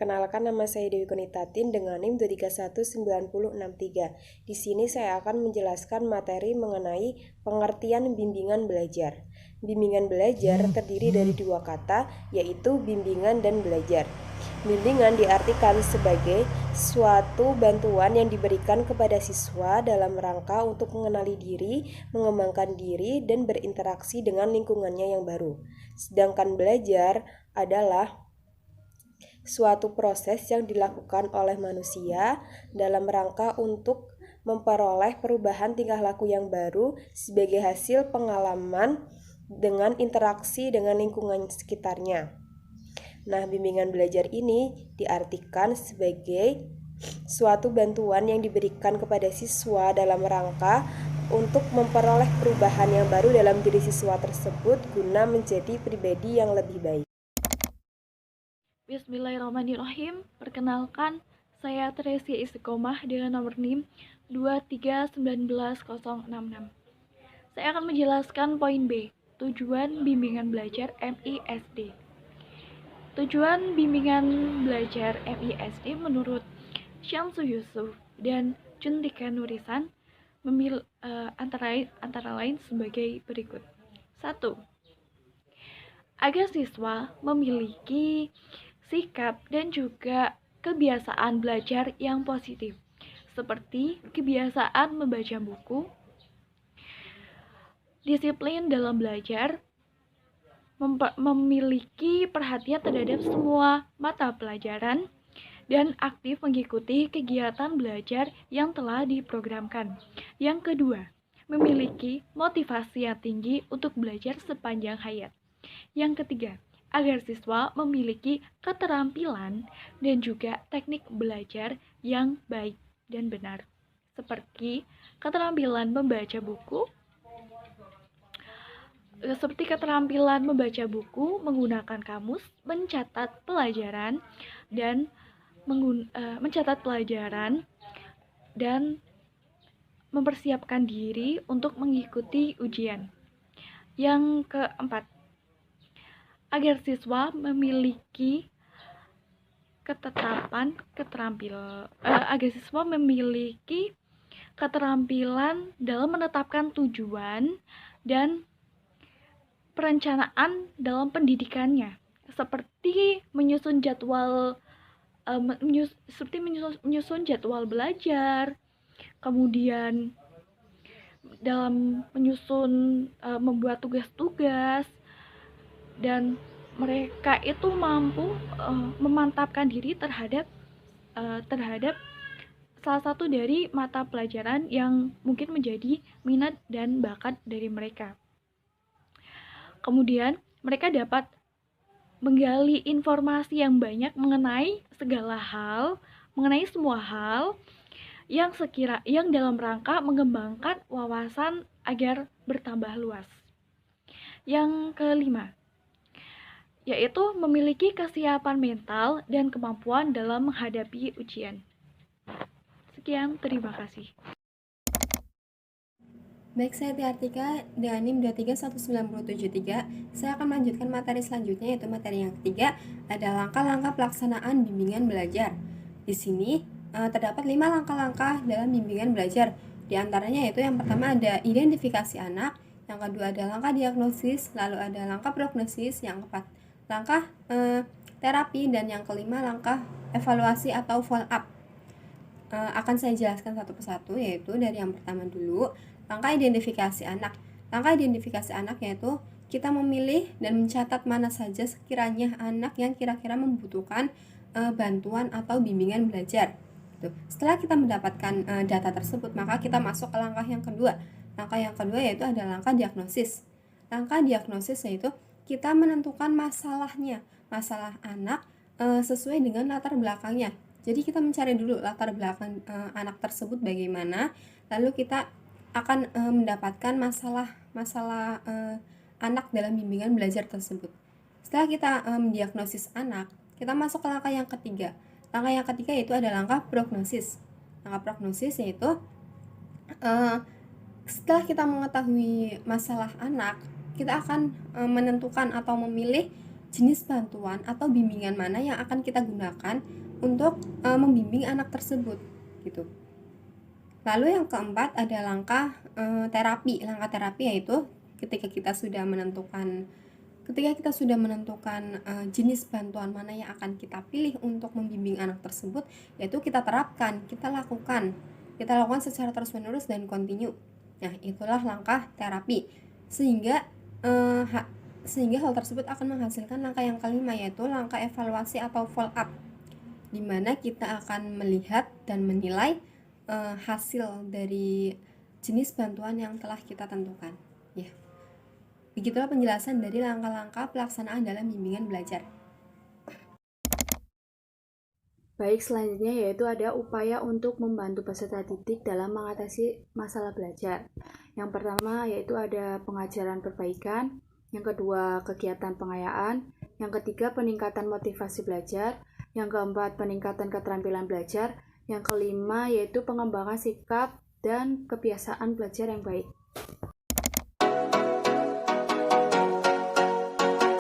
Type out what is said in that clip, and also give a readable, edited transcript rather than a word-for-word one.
Perkenalkan, nama saya Dewi Kunitatin dengan NIM 2319063. Di sini saya akan menjelaskan materi mengenai pengertian bimbingan belajar. Bimbingan belajar terdiri dari dua kata, yaitu bimbingan dan belajar. Bimbingan diartikan sebagai suatu bantuan yang diberikan kepada siswa dalam rangka untuk mengenali diri, mengembangkan diri, dan berinteraksi dengan lingkungannya yang baru. Sedangkan belajar adalah suatu proses yang dilakukan oleh manusia dalam rangka untuk memperoleh perubahan tingkah laku yang baru sebagai hasil pengalaman dengan interaksi dengan lingkungan sekitarnya. Nah, bimbingan belajar ini diartikan sebagai suatu bantuan yang diberikan kepada siswa dalam rangka untuk memperoleh perubahan yang baru dalam diri siswa tersebut guna menjadi pribadi yang lebih baik. Bismillahirrahmanirrahim. Perkenalkan, saya Tresia Istiqomah dengan nomor NIM 2319066. Saya akan menjelaskan poin B, tujuan bimbingan belajar MISD. Tujuan bimbingan belajar MISD menurut Syamsu Yusuf dan Juntika Nurisan antara lain sebagai berikut. 1. Agar siswa memiliki sikap dan juga kebiasaan belajar yang positif, seperti kebiasaan membaca buku, disiplin dalam belajar, memiliki perhatian terhadap semua mata pelajaran, dan aktif mengikuti kegiatan belajar yang telah diprogramkan. Yang kedua, memiliki motivasi yang tinggi untuk belajar sepanjang hayat. Yang ketiga, agar siswa memiliki keterampilan dan juga teknik belajar yang baik dan benar, seperti keterampilan membaca buku, menggunakan kamus, mencatat pelajaran dan mempersiapkan diri untuk mengikuti ujian. Yang keempat, agar siswa memiliki keterampilan dalam menetapkan tujuan dan perencanaan dalam pendidikannya, seperti menyusun jadwal belajar, kemudian dalam membuat tugas-tugas, dan mereka itu mampu memantapkan diri terhadap salah satu dari mata pelajaran yang mungkin menjadi minat dan bakat dari mereka. Kemudian mereka dapat menggali informasi yang banyak mengenai semua hal yang dalam rangka mengembangkan wawasan agar bertambah luas. Yang kelima, yaitu memiliki kesiapan mental dan kemampuan dalam menghadapi ujian. Sekian, terima kasih. Baik, saya Tiartika dengan NIM 2319073. Saya akan melanjutkan materi selanjutnya, yaitu materi yang ketiga, ada langkah-langkah pelaksanaan bimbingan belajar. Di sini terdapat 5 langkah-langkah dalam bimbingan belajar. Di antaranya yaitu yang pertama ada identifikasi anak, yang kedua ada langkah diagnosis, lalu ada langkah prognosis, yang keempat langkah terapi, dan yang kelima langkah evaluasi atau follow up. Akan saya jelaskan satu persatu, yaitu dari yang pertama dulu, langkah identifikasi anak. Langkah identifikasi anak yaitu kita memilih dan mencatat mana saja sekiranya anak yang kira-kira membutuhkan bantuan atau bimbingan belajar. Setelah kita mendapatkan data tersebut, maka kita masuk ke langkah yang kedua. Langkah yang kedua yaitu ada langkah diagnosis. Langkah diagnosis yaitu kita menentukan masalah anak sesuai dengan latar belakangnya. Jadi kita mencari dulu latar belakang anak tersebut bagaimana, lalu kita akan mendapatkan masalah anak dalam bimbingan belajar tersebut. Setelah kita mendiagnosis anak, kita masuk ke langkah yang ketiga. Langkah yang ketiga yaitu ada langkah prognosis. Langkah prognosis yaitu setelah kita mengetahui masalah anak, kita akan menentukan atau memilih jenis bantuan atau bimbingan mana yang akan kita gunakan untuk membimbing anak tersebut gitu. Lalu yang keempat ada langkah terapi. Langkah terapi yaitu ketika kita sudah menentukan jenis bantuan mana yang akan kita pilih untuk membimbing anak tersebut, yaitu kita terapkan, kita lakukan secara terus-menerus dan kontinu. Nah, itulah langkah terapi. Sehingga hal tersebut akan menghasilkan langkah yang kelima, yaitu langkah evaluasi atau follow up, di mana kita akan melihat dan menilai hasil dari jenis bantuan yang telah kita tentukan. Ya, begitulah penjelasan dari langkah-langkah pelaksanaan dalam bimbingan belajar. Baik, selanjutnya yaitu ada upaya untuk membantu peserta didik dalam mengatasi masalah belajar. Yang pertama yaitu ada pengajaran perbaikan, yang kedua kegiatan pengayaan, yang ketiga peningkatan motivasi belajar, yang keempat peningkatan keterampilan belajar, yang kelima yaitu pengembangan sikap dan kebiasaan belajar yang baik.